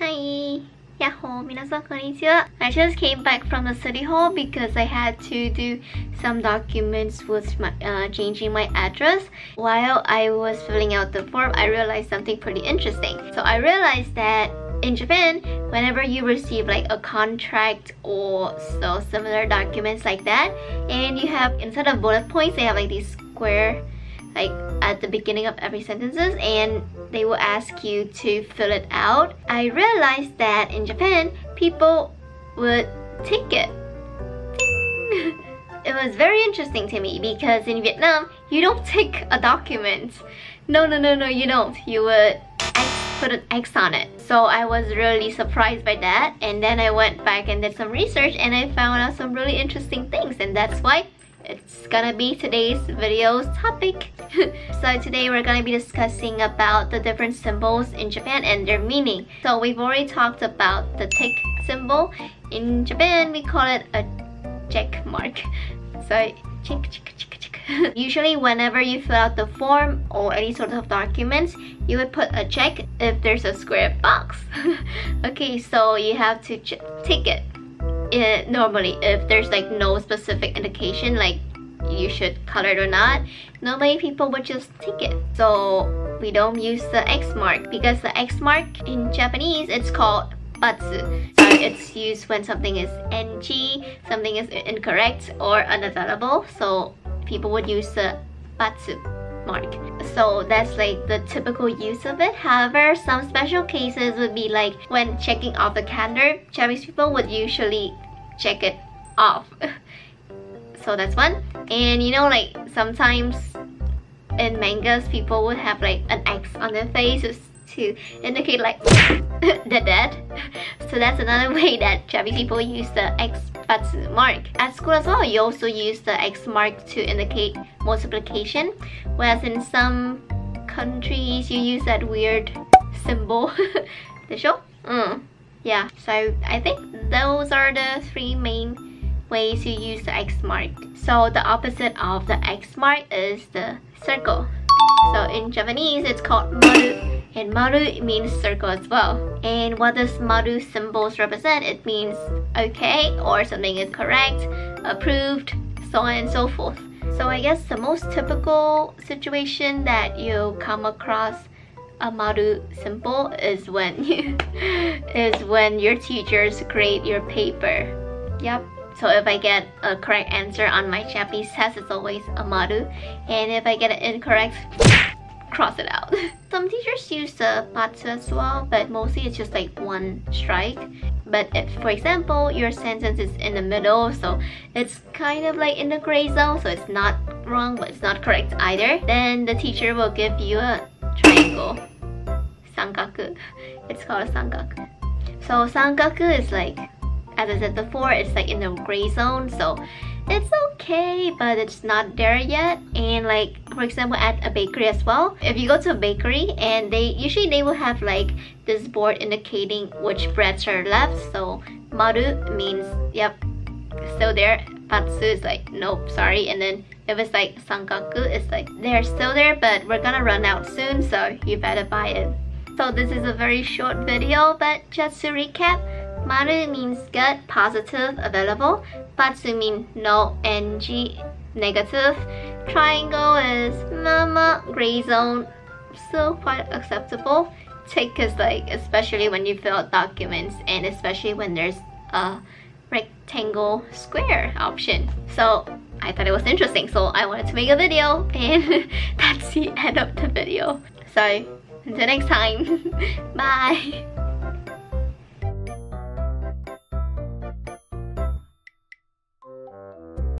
Hi! Yahoo! Minasan konnichiwa! I just came back from the city hall because I had to do some documents with my, changing my address. While I was filling out the form, I realized something pretty interesting. So I realized that in Japan, whenever you receive like a contract or so similar documents like that, and you have, instead of bullet points, they have like these square like at the beginning of every sentences, and they will ask you to fill it out. I realized that in Japan, people would tick it. Ding. It was very interesting to me because in Vietnam, you don't tick a document. No, you don't. You would put an X on it. So I was really surprised by that, and then I went back and did some research and I found out some really interesting things, and that's why it's gonna be today's video's topic. So today we're gonna be discussing about the different symbols in Japan and their meaning. So we've already talked about the tick symbol. In Japan, we call it a check mark. So check. Usually whenever you fill out the form or any sort of documents, you would put a check if there's a square box. Okay, so you have to tick it. Normally, if there's like no specific indication like you should color it or not, normally people would just tick it. So we don't use the X mark because the X mark in Japanese, it's called batsu. So it's used when something is NG, something is incorrect or unavailable. So people would use the batsu mark. So that's like the typical use of it. However, some special cases would be like when checking off the calendar, Japanese people would usually check it off. So that's one. And you know, like sometimes in mangas, people would have like an X on their faces to indicate like they're dead. So that's another way that Japanese people use the X batsu mark. At school as well, you also use the X mark to indicate multiplication, whereas in some countries you use that weird symbol. The show? Yeah, so I think those are the three main ways you use the X mark. So the opposite of the X mark is the circle. So in Japanese, it's called maru, and maru means circle as well. And what does maru symbols represent? It means okay, or something is correct, approved, so on and so forth. So I guess the most typical situation that you come across a maru symbol is when your teachers grade your paper. Yep. So if I get a correct answer on my Japanese test, it's always a maru, and if I get it incorrect, cross it out. Some teachers use the batsu as well, but mostly it's just like one strike. But if, for example, your sentence is in the middle, so it's kind of like in the gray zone, so it's not wrong but it's not correct either, then the teacher will give you a triangle. Sankaku. It's called a sankaku. So sankaku is like, as I said before, it's like in the gray zone, so it's okay, but it's not there yet. And like, for example, at a bakery as well, if you go to a bakery and they will have like this board indicating which breads are left. So maru means yep, still there. Batsu is like nope, sorry. And then if it's like sankaku, it's like they're still there, but we're gonna run out soon, so you better buy it. So this is a very short video, but just to recap, maru means good, positive, available. Batsu means no, NG, negative. Triangle is mama, gray zone, still quite acceptable. Tick is like, especially when you fill out documents, and especially when there's a rectangle square option. So I thought it was interesting, so I wanted to make a video, and that's the end of the video. So until next time, bye!